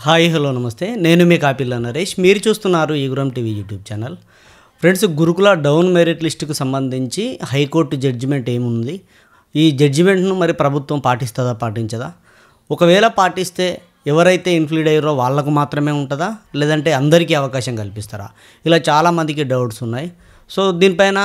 Hi hello నమస్తే నేను మీ కాపిల్ల నరేష్ మీరు చూస్తున్నారు ఈగురం టీవీ యూట్యూబ్ ఛానల్. ఫ్రెండ్స్, గురుకుల డౌన్ మెరిట్ లిస్టుకు సంబంధించి హైకోర్టు జడ్జిమెంట్ ఏముంది, ఈ జడ్జిమెంట్ను మరి ప్రభుత్వం పాటిస్తుందా పాటించదా, ఒకవేళ పాటిస్తే ఎవరైతే ఇన్ఫ్లూడ్ అయ్యారో వాళ్ళకు మాత్రమే ఉంటుందా లేదంటే అందరికీ అవకాశం కల్పిస్తారా, ఇలా చాలామందికి డౌట్స్ ఉన్నాయి. సో దీనిపైన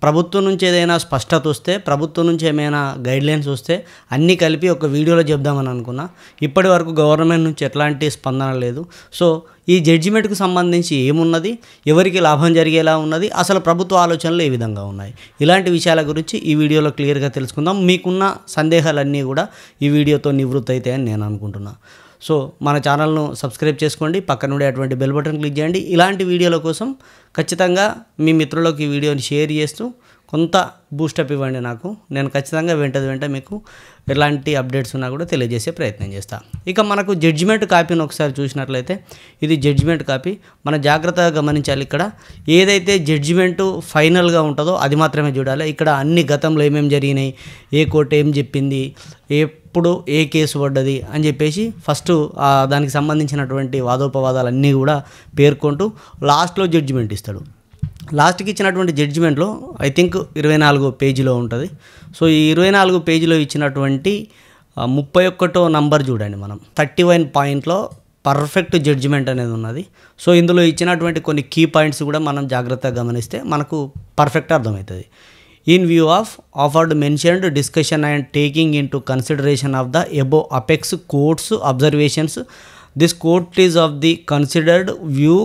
ప్రభుత్వం నుంచి ఏదైనా స్పష్టత వస్తే, ప్రభుత్వం నుంచి ఏమైనా గైడ్లైన్స్ వస్తే అన్నీ కలిపి ఒక వీడియోలో చెప్దామని అనుకున్నా. ఇప్పటి వరకు గవర్నమెంట్ నుంచి ఎట్లాంటి స్పందన లేదు. సో ఈ జడ్జిమెంట్కు సంబంధించి ఏమున్నది, ఎవరికి లాభం జరిగేలా ఉన్నది, అసలు ప్రభుత్వ ఆలోచనలు ఏ విధంగా ఉన్నాయి, ఇలాంటి విషయాల గురించి ఈ వీడియోలో క్లియర్గా తెలుసుకుందాం. మీకున్న సందేహాలన్నీ కూడా ఈ వీడియోతో నివృత్తి అవుతాయని నేను అనుకుంటున్నా. సో మన ఛానల్ను సబ్స్క్రైబ్ చేసుకోండి, పక్కన ఉండే అటువంటి బెల్ బటన్ క్లిక్ చేయండి. ఇలాంటి వీడియోల కోసం ఖచ్చితంగా మీ మిత్రులకు ఈ వీడియోని షేర్ చేస్తూ కొంత బూస్టప్ ఇవ్వండి నాకు. నేను ఖచ్చితంగా వెంట మీకు ఎలాంటి అప్డేట్స్ ఉన్నా కూడా తెలియజేసే ప్రయత్నం చేస్తాను. ఇక మనకు జడ్జిమెంట్ కాపీని ఒకసారి చూసినట్లయితే ఇది జడ్జిమెంట్ కాపీ. మనం జాగ్రత్తగా గమనించాలి. ఇక్కడ ఏదైతే జడ్జిమెంటు ఫైనల్గా ఉంటుందో అది మాత్రమే చూడాలి. ఇక్కడ అన్ని గతంలో ఏమేమి జరిగినాయి, ఏ కోర్టు ఏం చెప్పింది, ఎప్పుడు ఏ కేసు పడ్డది అని చెప్పేసి ఫస్ట్ దానికి సంబంధించినటువంటి వాదోపవాదాలన్నీ కూడా పేర్కొంటూ లాస్ట్లో జడ్జిమెంట్ ఇస్తాడు. లాస్ట్కి ఇచ్చినటువంటి జడ్జిమెంట్లో ఐ థింక్ 24 పేజీలో ఉంటుంది. సో ఈ 24 పేజీలో ఇచ్చినటువంటి 31వ నంబర్ చూడండి. మనం 31 పాయింట్లో పర్ఫెక్ట్ జడ్జిమెంట్ అనేది ఉన్నది. సో ఇందులో ఇచ్చినటువంటి కొన్ని కీ పాయింట్స్ కూడా మనం జాగ్రత్తగా గమనిస్తే మనకు పర్ఫెక్ట్ అర్థమవుతుంది. In view of offered mentioned discussion and taking in to consideration of the above apex courts observations, this court is of the considered view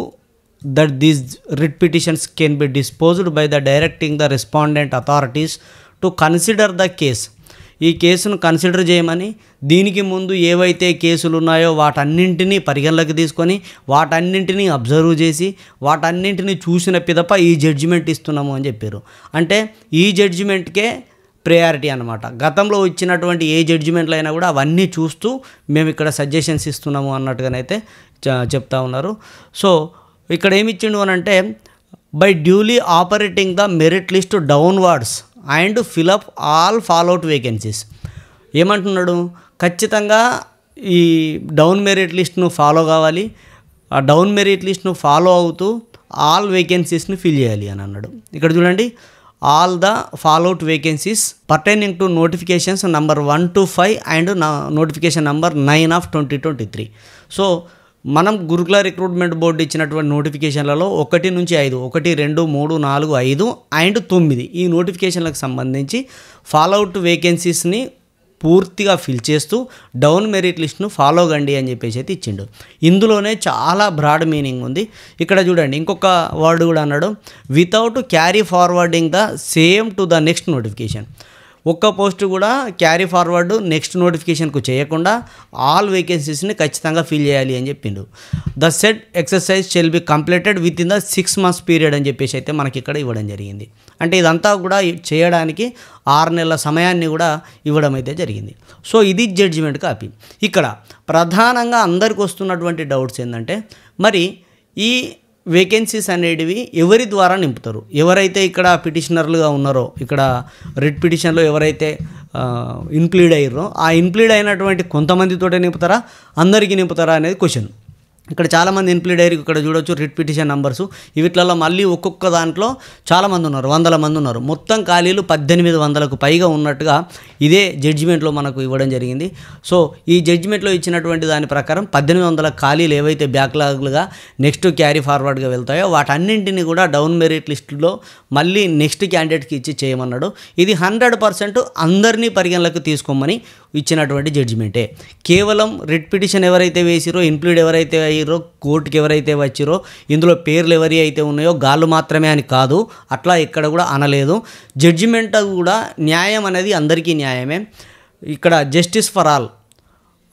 that these writ petitions can be disposed by the directing the respondent authorities to consider the case. ఈ కేసును consider చేయమని, దీనికి ముందు ఏవైతే కేసులు ఉన్నాయో వాటన్నింటినీ పరిగణలోకి తీసుకొని వాటన్నింటినీ అబ్జర్వ్ చేసి వాటన్నింటినీ చూసిన పిదప ఈ జడ్జిమెంట్ ఇస్తున్నాము అని చెప్పారు. అంటే ఈ జడ్జిమెంట్కే ప్రయారిటీ అనమాట. గతంలో ఇచ్చినటువంటి ఏ జడ్జిమెంట్లు అయినా కూడా అవన్నీ చూస్తూ మేము ఇక్కడ సజెషన్స్ ఇస్తున్నాము అన్నట్టుగానైతే చెప్తా ఉన్నారు. సో ఇక్కడ ఏమి ఇచ్చిండు అని అంటే, by duly operating the merit list downwards and fill up all fallout vacancies. ఏమంటున్నాడు, ఖచ్చితంగా ఈ డౌన్ మెరిట్ లిస్ట్ను ఫాలో కావాలి, ఆ డౌన్ మెరిట్ లిస్ట్ను ఫాలో అవుతూ ఆల్ వేకెన్సీస్ని ఫిల్ చేయాలి అని అన్నాడు. ఇక్కడ చూడండి, all the fallout vacancies pertaining to notifications number 1 to 5 and notification number 9 of 2023. So మనం గురుకుల రిక్రూట్మెంట్ బోర్డు ఇచ్చినటువంటి నోటిఫికేషన్లలో 1 నుంచి 5, 1, 2, 3, 4, 5 అండ్ 9 ఈ నోటిఫికేషన్లకు సంబంధించి ఫాలోఅవుట్ వేకెన్సీస్ని పూర్తిగా ఫిల్ చేస్తూ డౌన్ మెరిట్ లిస్ట్ను ఫాలో కండి అని చెప్పేసి అయితే ఇచ్చిండు. ఇందులోనే చాలా బ్రాడ్ మీనింగ్ ఉంది. ఇక్కడ చూడండి, ఇంకొక వర్డ్ కూడా అన్నాడు, without carry forwarding the same to the next notification. ఒక్క పోస్టు కూడా క్యారీ ఫార్వర్డ్ నెక్స్ట్ నోటిఫికేషన్కు చేయకుండా ఆల్ వేకెన్సీస్ని ఖచ్చితంగా ఫిల్ చేయాలి అని చెప్పిండు. The said exercise shall be completed with in the 6 months period అని చెప్పేసి అయితే మనకి ఇక్కడ ఇవ్వడం జరిగింది. అంటే ఇదంతా కూడా చేయడానికి 6 నెలల సమయాన్ని కూడా ఇవ్వడం అయితే జరిగింది. సో ఇది జడ్జిమెంట్ కాపీ. ఇక్కడ ప్రధానంగా అందరికి వస్తున్నటువంటి డౌట్స్ ఏంటంటే, మరి ఈ వేకెన్సీస్ అనేటివి ఎవరి ద్వారా నింపుతారు, ఎవరైతే ఇక్కడ పిటిషనర్లుగా ఉన్నారో, ఇక్కడ రిట్ పిటిషన్లో ఎవరైతే ఇన్క్లూడ్ అయ్యారో ఆ ఇన్క్లూడ్ అయినటువంటి కొంతమందితోటే నింపుతారా, అందరికీ నింపుతారా అనేది క్వశ్చన్. ఇక్కడ చాలామంది ఇన్క్లూడ్ అయ్యారు. ఇక్కడ చూడొచ్చు రిట్ పిటిషన్ నంబర్స్. వీటిలలో మళ్ళీ ఒక్కొక్క దాంట్లో చాలామంది ఉన్నారు, 100 మంది ఉన్నారు. మొత్తం ఖాళీలు 1800కు పైగా ఉన్నట్టుగా ఇదే జడ్జిమెంట్లో మనకు ఇవ్వడం జరిగింది. సో ఈ జడ్జిమెంట్లో ఇచ్చినటువంటి దాని ప్రకారం 1800 ఖాళీలు ఏవైతే బ్యాక్లాగ్లుగా నెక్స్ట్ క్యారీ ఫార్వర్డ్గా వెళ్తాయో వాటన్నింటినీ కూడా డౌన్ మెరిట్ లిస్టులో మళ్ళీ నెక్స్ట్ క్యాండిడేట్కి ఇచ్చి చేయమన్నాడు. ఇది 100% అందరినీ పరిగణలోకి తీసుకోమని ఇచ్చినటువంటి జడ్జిమెంటే. కేవలం రిట్ పిటిషన్ ఎవరైతే వేసిరో, ఇన్క్లూడ్ ఎవరైతే అయ్యారో, కోర్టుకి ఎవరైతే వచ్చిరో, ఇందులో పేర్లు ఎవరి అయితే ఉన్నాయో గాళ్ళు మాత్రమే అని కాదు, అట్లా ఎక్కడ కూడా అనలేదు. జడ్జిమెంట్ కూడా న్యాయం అనేది అందరికీ న్యాయమే. ఇక్కడ జస్టిస్ ఫర్ ఆల్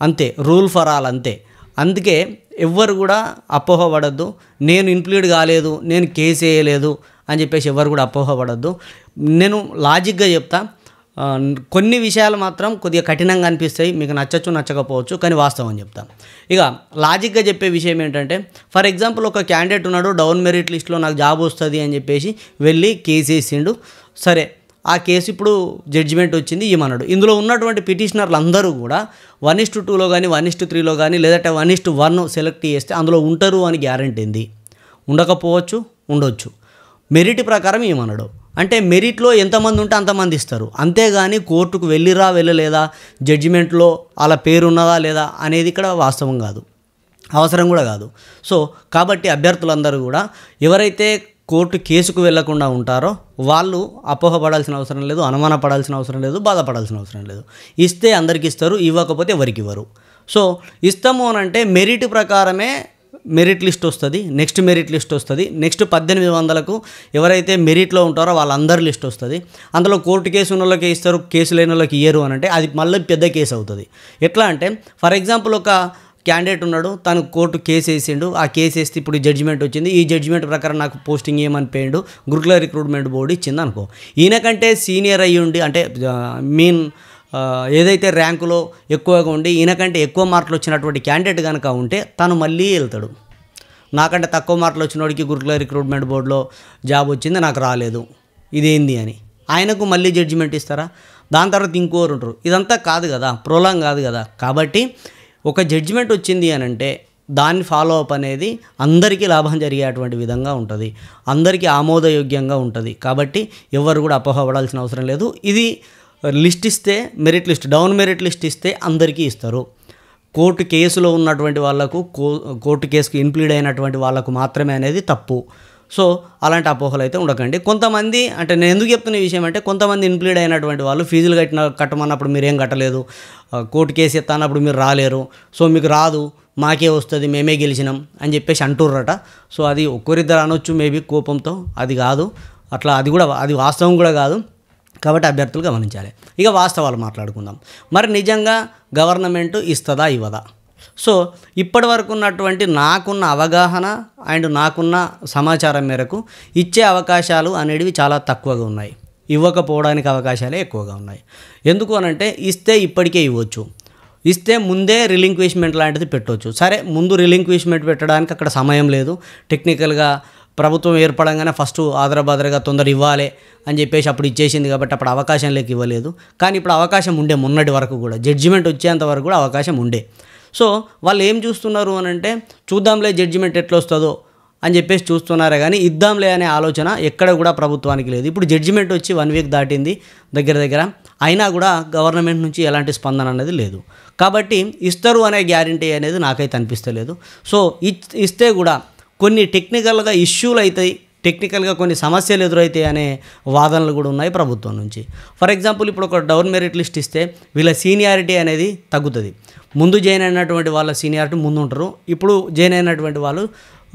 అంతే, రూల్ ఫర్ ఆల్ అంతే. అందుకే ఎవ్వరు కూడా అపోహపడద్దు, నేను ఇన్క్లూడ్ కాలేదు, నేను కేసు వేయలేదు అని చెప్పేసి ఎవరు కూడా అపోహపడద్దు. నేను లాజిక్గా చెప్తా, కొన్ని విషయాలు మాత్రం కొద్దిగా కఠినంగా అనిపిస్తాయి, మీకు నచ్చచ్చు నచ్చకపోవచ్చు, కానీ వాస్తవం చెప్తాను. ఇక లాజిక్గా చెప్పే విషయం ఏంటంటే, ఫర్ ఎగ్జాంపుల్ ఒక క్యాండిడేట్ ఉన్నాడు, డౌన్ మెరిట్ లిస్ట్లో నాకు జాబ్ వస్తుంది అని చెప్పేసి వెళ్ళి కేసు వేసిండు. సరే, ఆ కేసు ఇప్పుడు జడ్జిమెంట్ వచ్చింది ఇవ్వమన్నాడు. ఇందులో ఉన్నటువంటి పిటిషనర్లు అందరూ కూడా 1:2లో కానీ 1:3లో కానీ లేదంటే 1:1 సెలెక్ట్ చేస్తే అందులో ఉంటారు అని గ్యారెంటీ ఉంది. ఉండకపోవచ్చు, ఉండొచ్చు. మెరిట్ ప్రకారం ఇవ్వమన్నాడు. అంటే మెరిట్లో ఎంతమంది ఉంటే అంతమంది ఇస్తారు. అంతేగాని కోర్టుకు వెళ్ళలేదా, జడ్జిమెంట్లో అలా పేరు ఉన్నదా లేదా అనేది ఇక్కడ వాస్తవం కాదు, అవసరం కూడా కాదు. సో కాబట్టి అభ్యర్థులందరూ కూడా ఎవరైతే కోర్టు కేసుకు వెళ్లకుండా ఉంటారో వాళ్ళు అపోహపడాల్సిన అవసరం లేదు, అనుమానపడాల్సిన అవసరం లేదు, బాధపడాల్సిన అవసరం లేదు. ఇస్తే అందరికి ఇస్తారు, ఇవ్వకపోతే ఎవరికి ఇవ్వరు. సో ఇస్తాము అని అంటే మెరిట్ ప్రకారమే మెరిట్ లిస్ట్ వస్తుంది, నెక్స్ట్ మెరిట్ లిస్ట్ వస్తుంది. నెక్స్ట్ 1800కు ఎవరైతే మెరిట్లో ఉంటారో వాళ్ళందరి లిస్ట్ వస్తుంది. అందులో కోర్టు కేసు ఉన్న వాళ్ళకి ఇస్తారు, కేసు లేని వాళ్ళకి ఇయ్యరు అని అంటే అది మళ్ళీ పెద్ద కేసు అవుతుంది. ఎట్లా అంటే ఫర్ ఎగ్జాంపుల్ ఒక క్యాండిడేట్ ఉన్నాడు, తను కోర్టు కేసు వేసిండు, ఆ కేసు వేస్తే ఇప్పుడు జడ్జిమెంట్ వచ్చింది, ఈ జడ్జిమెంట్ ప్రకారం నాకు పోస్టింగ్ ఏమని పోయిండు, గురుకుల రిక్రూట్మెంట్ బోర్డు ఇచ్చింది అనుకో. ఈయనకంటే సీనియర్ అయ్యి ఉండి అంటే ఏదైతే ర్యాంకులో ఎక్కువగా ఉండి ఈయనకంటే ఎక్కువ మార్కులు వచ్చినటువంటి క్యాండిడేట్ కనుక ఉంటే తను మళ్ళీ వెళ్తాడు. నాకంటే తక్కువ మార్కులు వచ్చినోడికి గురుకుల రిక్రూట్మెంట్ బోర్డులో జాబ్ వచ్చింది, నాకు రాలేదు, ఇదేంది అని ఆయనకు మళ్ళీ జడ్జిమెంట్ ఇస్తారా? దాని తర్వాత ఇంకోరు ఉంటారు. ఇదంతా కాదు కదా, ప్రోలాంగ్ కాదు కదా. కాబట్టి ఒక జడ్జిమెంట్ వచ్చింది అని అంటే దాన్ని ఫాలో అప్ అనేది అందరికీ లాభం జరిగేటువంటి విధంగా ఉంటుంది, అందరికీ ఆమోదయోగ్యంగా ఉంటుంది. కాబట్టి ఎవరు కూడా అపోహపడాల్సిన అవసరం లేదు. ఇది లిస్ట్ ఇస్తే merit list, down merit list ఇస్తే అందరికీ ఇస్తారు. కోర్టు కేసులో ఉన్నటువంటి వాళ్ళకు, కోర్టు కేసుకు ఇన్ప్లీడ్ అయినటువంటి వాళ్ళకు మాత్రమే అనేది తప్పు. సో అలాంటి అపోహలు అయితే ఉండకండి. కొంతమంది అంటే నేను ఎందుకు చెప్తున్న విషయం అంటే కొంతమంది ఇన్ప్లీడ్ అయినటువంటి వాళ్ళు ఫీజులు కట్టమన్నప్పుడు మీరేం కట్టలేదు, కోర్టు కేసు ఎత్తన్నప్పుడు మీరు రాలేరు, సో మీకు రాదు, మాకే వస్తుంది, మేమే గెలిచినాం అని చెప్పేసి అంటుర్రట. సో అది ఒక్కరిద్దరు అనొచ్చు మేబీ కోపంతో, అది కాదు అట్లా, అది వాస్తవం కూడా కాదు. కాబట్టి అభ్యర్థులు గమనించాలి. ఇక వాస్తవాలు మాట్లాడుకుందాం. మరి నిజంగా గవర్నమెంట్ ఇస్తుందా ఇవ్వదా? సో ఇప్పటి వరకు ఉన్నటువంటి నాకున్న అవగాహన అండ్ నాకున్న సమాచారం మేరకు ఇచ్చే అవకాశాలు అనేవి చాలా తక్కువగా ఉన్నాయి, ఇవ్వకపోవడానికి అవకాశాలే ఎక్కువగా ఉన్నాయి. ఎందుకు అనంటే ఇస్తే ఇప్పటికే ఇవ్వచ్చు, ఇస్తే ముందే రిలింక్విష్మెంట్ లాంటిది పెట్టవచ్చు. సరే ముందు రిలింక్విష్మెంట్ పెట్టడానికి అక్కడ సమయం లేదు, టెక్నికల్గా ప్రభుత్వం ఏర్పడంగానే ఫస్ట్ ఆదరబాదరగా తొందర ఇవ్వాలి అని చెప్పేసి అప్పుడు ఇచ్చేసింది కాబట్టి అప్పుడు అవకాశం లేక ఇవ్వలేదు. కానీ ఇప్పుడు అవకాశం ఉండే, మొన్నటి వరకు కూడా జడ్జిమెంట్ వచ్చేంత వరకు కూడా అవకాశం ఉండే. సో వాళ్ళు ఏం చూస్తున్నారు అని అంటే చూద్దాంలే జడ్జిమెంట్ ఎట్లా వస్తుందో అని చెప్పేసి చూస్తున్నారే కానీ ఇద్దాంలే అనే ఆలోచన ఎక్కడ కూడా ప్రభుత్వానికి లేదు. ఇప్పుడు జడ్జిమెంట్ వచ్చి 1 వీక్ దాటింది దగ్గర, అయినా కూడా గవర్నమెంట్ నుంచి ఎలాంటి స్పందన అనేది లేదు. కాబట్టి ఇస్తారు అనే గ్యారంటీ అనేది నాకైతే అనిపిస్తలేదు. సో ఇస్తే కూడా కొన్ని టెక్నికల్గా ఇష్యూలు అవుతాయి, టెక్నికల్గా కొన్ని సమస్యలు ఎదురవుతాయి అనే వాదనలు కూడా ఉన్నాయి ప్రభుత్వం నుంచి. ఫర్ ఎగ్జాంపుల్ ఇప్పుడు ఒక డౌన్ మెరిట్ లిస్ట్ ఇస్తే వీళ్ళ సీనియారిటీ అనేది తగ్గుతుంది. ముందు జాయిన్ అయినటువంటి వాళ్ళ సీనియారిటీ ముందు ఉంటారు, ఇప్పుడు జాయిన్ అయినటువంటి వాళ్ళు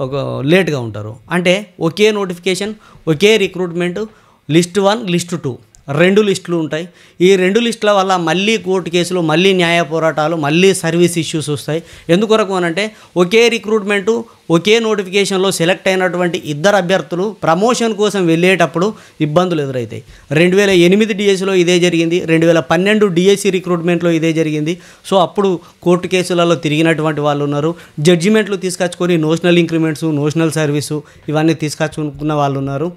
ఒక లేట్గా ఉంటారు. అంటే ఒకే నోటిఫికేషన్, ఒకే రిక్రూట్మెంట్, లిస్ట్ 1 లిస్ట్ 2 2 లిస్టులు ఉంటాయి. ఈ 2 లిస్టుల వల్ల మళ్ళీ కోర్టు కేసులు, మళ్ళీ న్యాయ పోరాటాలు, మళ్ళీ సర్వీస్ ఇష్యూస్ వస్తాయి. ఎందుకొరకు అనంటే ఒకే రిక్రూట్మెంటు, ఒకే నోటిఫికేషన్లో సెలెక్ట్ అయినటువంటి ఇద్దరు అభ్యర్థులు ప్రమోషన్ కోసం వెళ్ళేటప్పుడు ఇబ్బందులు ఎదురవుతాయి. 2008 డిఎస్సిలో ఇదే జరిగింది, 2012 డిఎస్సి రిక్రూట్మెంట్లో ఇదే జరిగింది. సో అప్పుడు కోర్టు కేసులలో తిరిగినటువంటి వాళ్ళు ఉన్నారు, జడ్జిమెంట్లు తీసుకొచ్చుకొని నోషనల్ ఇంక్రిమెంట్స్, నోషనల్ సర్వీసు ఇవన్నీ తీసుకొచ్చుకున్న వాళ్ళు ఉన్నారు.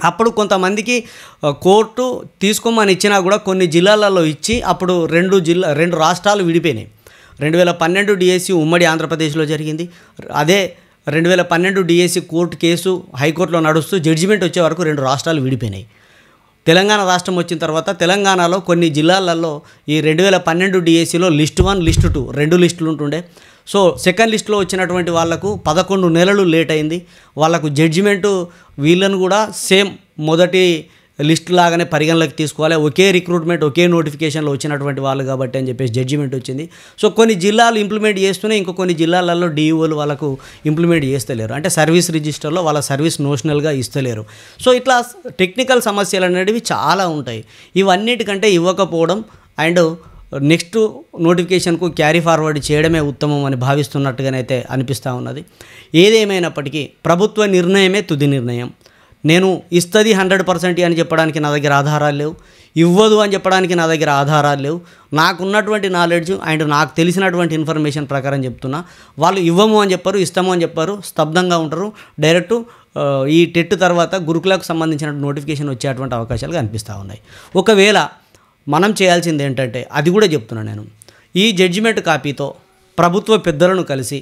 అప్పుడు కొంతమందికి కోర్టు తీసుకోమని ఇచ్చినా కూడా కొన్ని జిల్లాలలో ఇచ్చి అప్పుడు 2 రాష్ట్రాలు విడిపోయినాయి. 2012 డిఎస్సి ఉమ్మడి ఆంధ్రప్రదేశ్లో జరిగింది. అదే 2012 డిఎస్సి కోర్టు కేసు హైకోర్టులో నడుస్తూ జడ్జిమెంట్ వచ్చే వరకు 2 రాష్ట్రాలు విడిపోయినాయి. తెలంగాణ రాష్ట్రం వచ్చిన తర్వాత తెలంగాణలో కొన్ని జిల్లాలలో ఈ 2012 డిఎస్సిలో లిస్ట్ 1 లిస్ట్ 2 2 లిస్టులు ఉంటుండే. సో సెకండ్ లిస్ట్లో వచ్చినటువంటి వాళ్లకు 11 నెలలు లేట్ అయింది. వాళ్ళకు జడ్జిమెంటు వీళ్ళను కూడా సేమ్ మొదటి లిస్ట్ లాగానే పరిగణలోకి తీసుకోవాలి, ఒకే రిక్రూట్మెంట్, ఒకే నోటిఫికేషన్లో వచ్చినటువంటి వాళ్ళు కాబట్టి అని చెప్పేసి జడ్జిమెంట్ వచ్చింది. సో కొన్ని జిల్లాలు ఇంప్లిమెంట్ చేస్తూనే ఇంకో కొన్ని జిల్లాలలో డిఈఓలు వాళ్ళకు ఇంప్లిమెంట్ చేస్తలేరు, అంటే సర్వీస్ రిజిస్టర్లో వాళ్ళ సర్వీస్ నోషనల్గా ఇస్తలేరు. సో ఇట్లా టెక్నికల్ సమస్యలు అనేవి చాలా ఉంటాయి. ఇవన్నిటికంటే ఇవ్వకపోవడం అండ్ నెక్స్ట్ నోటిఫికేషన్కు క్యారీ ఫార్వర్డ్ చేయడమే ఉత్తమం అని భావిస్తున్నట్టుగానైతే అనిపిస్తూ ఉన్నది. ఏదేమైనప్పటికీ ప్రభుత్వ నిర్ణయమే తుది నిర్ణయం. నేను ఇస్తుంది 100% అని చెప్పడానికి నా దగ్గర ఆధారాలు లేవు, ఇవ్వదు అని చెప్పడానికి నా దగ్గర ఆధారాలు లేవు. నాకున్నటువంటి నాలెడ్జ్ అండ్ నాకు తెలిసినటువంటి ఇన్ఫర్మేషన్ ప్రకారం చెప్తున్నా. వాళ్ళు ఇవ్వము అని చెప్పారు, ఇస్తాము అని చెప్పారు, స్తబ్దంగా ఉంటారు, డైరెక్ట్ ఈ టెట్ తర్వాత గురుకులకు సంబంధించిన నోటిఫికేషన్ వచ్చేటువంటి అవకాశాలు కనిపిస్తూ ఉన్నాయి. ఒకవేళ మనం చేయాల్సింది ఏంటంటే అది కూడా చెప్తున్నాను నేను, ఈ జడ్జిమెంట్ కాపీతో ప్రభుత్వ పెద్దలను కలిసి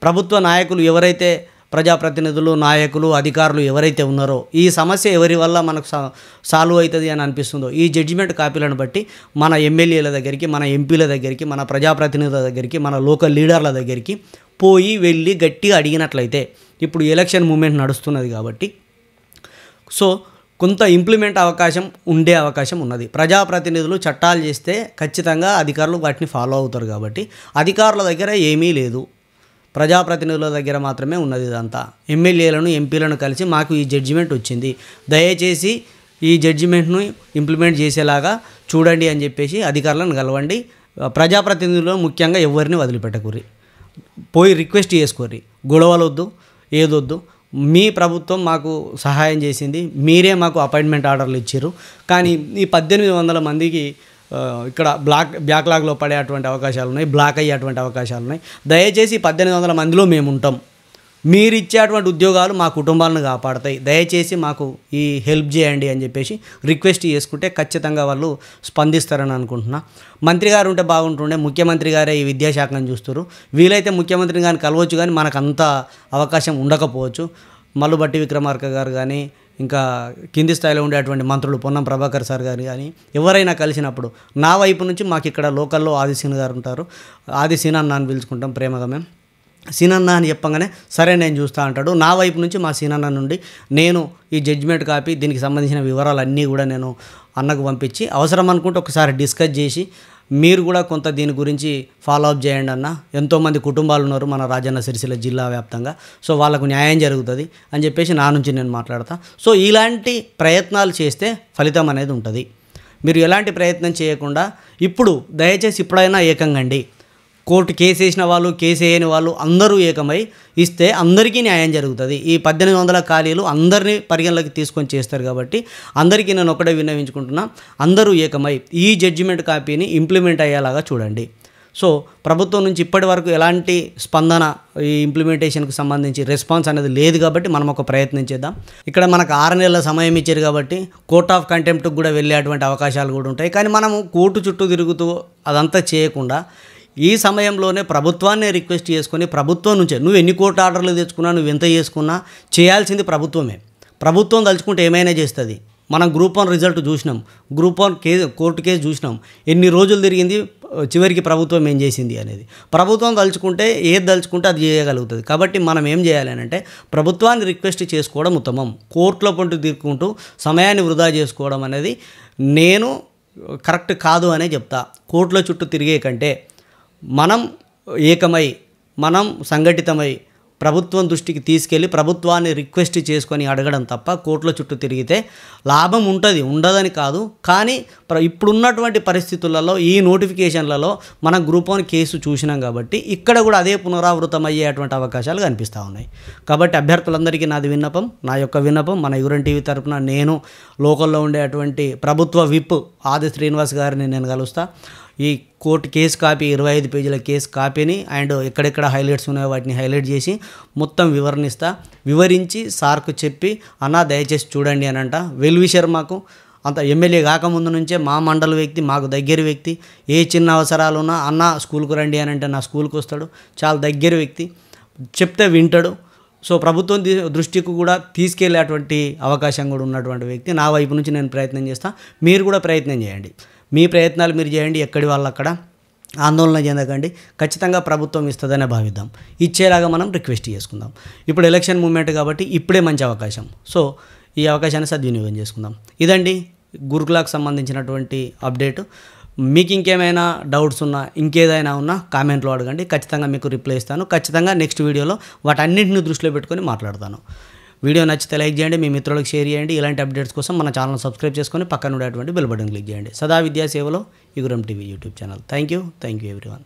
ప్రభుత్వ నాయకులు ఎవరైతే ప్రజాప్రతినిధులు, నాయకులు, అధికారులు ఎవరైతే ఉన్నారో ఈ సమస్య ఎవరి వల్ల మనకు సాల్వ్ అవుతుంది అని అనిపిస్తుందో ఈ జడ్జిమెంట్ కాపీలను బట్టి మన ఎమ్మెల్యేల దగ్గరికి, మన ఎంపీల దగ్గరికి, మన ప్రజాప్రతినిధుల దగ్గరికి, మన లోకల్ లీడర్ల దగ్గరికి వెళ్ళి గట్టిగా అడిగినట్లయితే, ఇప్పుడు ఎలక్షన్ మూమెంట్ నడుస్తున్నది కాబట్టి సో కొంత ఇంప్లిమెంట్ ఉండే అవకాశం ఉన్నది. ప్రజాప్రతినిధులు చట్టాలు చేస్తే ఖచ్చితంగా అధికారులు వాటిని ఫాలో అవుతారు కాబట్టి అధికారుల దగ్గర ఏమీ లేదు, ప్రజాప్రతినిధుల దగ్గర మాత్రమే ఉన్నది. ఇదంతా ఎమ్మెల్యేలను, ఎంపీలను కలిసి మాకు ఈ జడ్జిమెంట్ వచ్చింది, దయచేసి ఈ జడ్జిమెంట్ను ఇంప్లిమెంట్ చేసేలాగా చూడండి అని చెప్పేసి అధికారులను కలవండి. ప్రజాప్రతినిధులు ముఖ్యంగా ఎవరిని వదిలిపెట్టకూరి, పోయి రిక్వెస్ట్ చేసుకోర్రి. గొడవలొద్దు, ఏదొద్దు. మీ ప్రభుత్వం మాకు సహాయం చేసింది, మీరే మాకు అపాయింట్మెంట్ ఆర్డర్లు ఇచ్చారు, కానీ ఈ 1800 మందికి ఇక్కడ బ్యాక్లాగ్లో పడేటువంటి అవకాశాలు ఉన్నాయి, బ్లాక్ అయ్యేటువంటి అవకాశాలు ఉన్నాయి. దయచేసి 1800 మందిలో మేము ఉంటాం, మీరు ఇచ్చేటువంటి ఉద్యోగాలు మా కుటుంబాలను కాపాడతాయి, దయచేసి మాకు ఈ హెల్ప్ చేయండి అని చెప్పేసి రిక్వెస్ట్ చేసుకుంటే ఖచ్చితంగా వాళ్ళు స్పందిస్తారని అనుకుంటున్నా. మంత్రి గారు ఉంటే బాగుంటుండే, ముఖ్యమంత్రి గారే ఈ విద్యాశాఖను చూస్తారు. వీలైతే ముఖ్యమంత్రిని కానీ కలవచ్చు, కానీ మనకు అంత అవకాశం ఉండకపోవచ్చు. మల్లుబట్టి విక్రమార్క గారు కానీ, ఇంకా కింది స్థాయిలో ఉండేటువంటి మంత్రులు పొన్నం ప్రభాకర్ సార్ గారు కానీ ఎవరైనా కలిసినప్పుడు నా వైపు నుంచి మాకు ఇక్కడ లోకల్లో ఆదిశీన గారు ఉంటారు, ఆదిశీన అన్న అని పిలుచుకుంటాం ప్రేమగా మేము. సీనన్న అని చెప్పగానే సరే నేను చూస్తా అంటాడు. నా వైపు నుంచి మా సీనన్న నుండి నేను ఈ జడ్జిమెంట్ కాపీ, దీనికి సంబంధించిన వివరాలన్నీ కూడా నేను అన్నకు పంపించి అవసరం అనుకుంటే ఒకసారి డిస్కస్ చేసి మీరు కూడా కొంత దీని గురించి ఫాలో అప్ చేయండి అన్న. ఎంతోమంది కుటుంబాలు ఉన్నారు మన రాజన్న సిరిసిల్ల జిల్లా వ్యాప్తంగా, సో వాళ్ళకు న్యాయం జరుగుతుంది అని చెప్పేసి నా నుంచి నేను మాట్లాడతా. సో ఇలాంటి ప్రయత్నాలు చేస్తే ఫలితం అనేది ఉంటుంది. మీరు ఎలాంటి ప్రయత్నం చేయకుండా ఇప్పుడు దయచేసి ఇప్పుడైనా ఏకంగండి. కోర్టు కేసు వేసిన వాళ్ళు, కేసు వేయని వాళ్ళు అందరూ ఏకమై ఇస్తే అందరికీ న్యాయం జరుగుతుంది. ఈ 1800 ఖాళీలు అందరినీ పరిగణలోకి తీసుకొని చేస్తారు కాబట్టి అందరికీ నేను ఒకటే విన్నవించుకుంటున్నా, అందరూ ఏకమై ఈ జడ్జిమెంట్ కాపీని ఇంప్లిమెంట్ అయ్యేలాగా చూడండి. సో ప్రభుత్వం నుంచి ఇప్పటి వరకు ఎలాంటి స్పందన ఈ ఇంప్లిమెంటేషన్కి సంబంధించి రెస్పాన్స్ అనేది లేదు కాబట్టి మనం ఒక ప్రయత్నం చేద్దాం. ఇక్కడ మనకు 6 నెలల సమయం ఇచ్చారు కాబట్టి కోర్ట్ ఆఫ్ కంటెంప్ట్కి కూడా వెళ్ళేటువంటి అవకాశాలు కూడా ఉంటాయి. కానీ మనము కోర్టు చుట్టూ తిరుగుతూ అదంతా చేయకుండా ఈ సమయంలోనే ప్రభుత్వాన్ని రిక్వెస్ట్ చేసుకొని ప్రభుత్వం నుంచే నువ్వు ఎన్ని కోర్టు ఆర్డర్లు తెచ్చుకున్నా, నువ్వు ఎంత చేసుకున్నా చేయాల్సింది ప్రభుత్వమే. ప్రభుత్వం తలుచుకుంటే ఏమైనా చేస్తుంది. మనం గ్రూప్ 1 రిజల్ట్ చూసినాం, గ్రూప్ 1 కోర్టు కేసు చూసినాం, ఎన్ని రోజులు తిరిగింది, చివరికి ప్రభుత్వం ఏం చేసింది అనేది. ప్రభుత్వం తలుచుకుంటే ఏది తలుచుకుంటే అది చేయగలుగుతుంది. కాబట్టి మనం ఏం చేయాలి అంటే ప్రభుత్వాన్ని రిక్వెస్ట్ చేసుకోవడం ఉత్తమం. కోర్టులో పంటూ తిరుక్కుంటూ సమయాన్ని వృధా చేసుకోవడం అనేది నేను కరెక్ట్ కాదు అనే చెప్తా. కోర్టుల చుట్టూ తిరిగే కంటే మనం ఏకమై, మనం సంఘటితమై ప్రభుత్వం దృష్టికి తీసుకెళ్ళి ప్రభుత్వాన్ని రిక్వెస్ట్ చేసుకొని అడగడం తప్ప కోర్టుల చుట్టూ తిరిగితే లాభం ఉంటుంది, ఉండదని కాదు. కానీ ఇప్పుడున్నటువంటి పరిస్థితులలో ఈ నోటిఫికేషన్లలో మనం గ్రూప్ 1 కేసు చూసినాం కాబట్టి ఇక్కడ కూడా అదే పునరావృతం అయ్యేటువంటి అవకాశాలు కనిపిస్తూ ఉన్నాయి. కాబట్టి అభ్యర్థులందరికీ నాది విన్నపం, నా యొక్క విన్నపం, మన యుగరం టీవీ తరఫున నేను లోకల్లో ఉండేటువంటి ప్రభుత్వ విప్ ఆది శ్రీనివాస్ గారిని నేను కలుస్తా. ఈ కోర్టు కేసు కాపీ 25 పేజీల కేసు కాపీని అండ్ ఎక్కడెక్కడ హైలైట్స్ ఉన్నాయో వాటిని హైలైట్ చేసి మొత్తం వివరించి సార్కు చెప్పి అన్న దయచేసి చూడండి అని అంట. వెల్విషర్ మాకు అంత ఎమ్మెల్యే కాకముందు నుంచే మా మండల వ్యక్తి, మాకు దగ్గర వ్యక్తి. ఏ చిన్న అవసరాలు ఉన్నా అన్న స్కూల్కు రండి అని అంటే నా స్కూల్కి వస్తాడు. చాలా దగ్గర వ్యక్తి, చెప్తే వింటాడు. సో ప్రభుత్వం దృష్టికి కూడా తీసుకెళ్లేటువంటి అవకాశం కూడా ఉన్నటువంటి వ్యక్తి. నా వైపు నుంచి నేను ప్రయత్నం చేస్తాను, మీరు కూడా ప్రయత్నం చేయండి. మీ ప్రయత్నాలు మీరు చేయండి, ఎక్కడి వాళ్ళు అక్కడ ఆందోళన చెందకండి. ఖచ్చితంగా ప్రభుత్వం ఇస్తుందనే భావిద్దాం, ఇచ్చేలాగా మనం రిక్వెస్ట్ చేసుకుందాం. ఇప్పుడు ఎలక్షన్ మూమెంట్ కాబట్టి ఇప్పుడే మంచి అవకాశం. సో ఈ అవకాశాన్ని సద్వినియోగం చేసుకుందాం. ఇదండి గురుకులకు సంబంధించినటువంటి అప్డేట్. మీకు ఇంకేమైనా డౌట్స్ ఉన్నా, ఇంకేదైనా ఉన్నా కామెంట్లో అడగండి, ఖచ్చితంగా మీకు రిప్లై ఇస్తాను. ఖచ్చితంగా నెక్స్ట్ వీడియోలో వాటన్నింటిని దృష్టిలో పెట్టుకొని మాట్లాడతాను. వీడియో నచ్చితే లైక్ చేయండి, మీ మిత్రులకు షేర్ చేయండి. ఇలాంటి అప్డేట్స్ కోసం మన ఛానల్ సబ్స్క్రైబ్ చేసుకొని పక్కన ఉండేటువంటి బెల్ బటన్ క్లిక్ చేయండి. సదా విద్యా సేవలో యుగరం TV YouTube channel. Thank you everyone.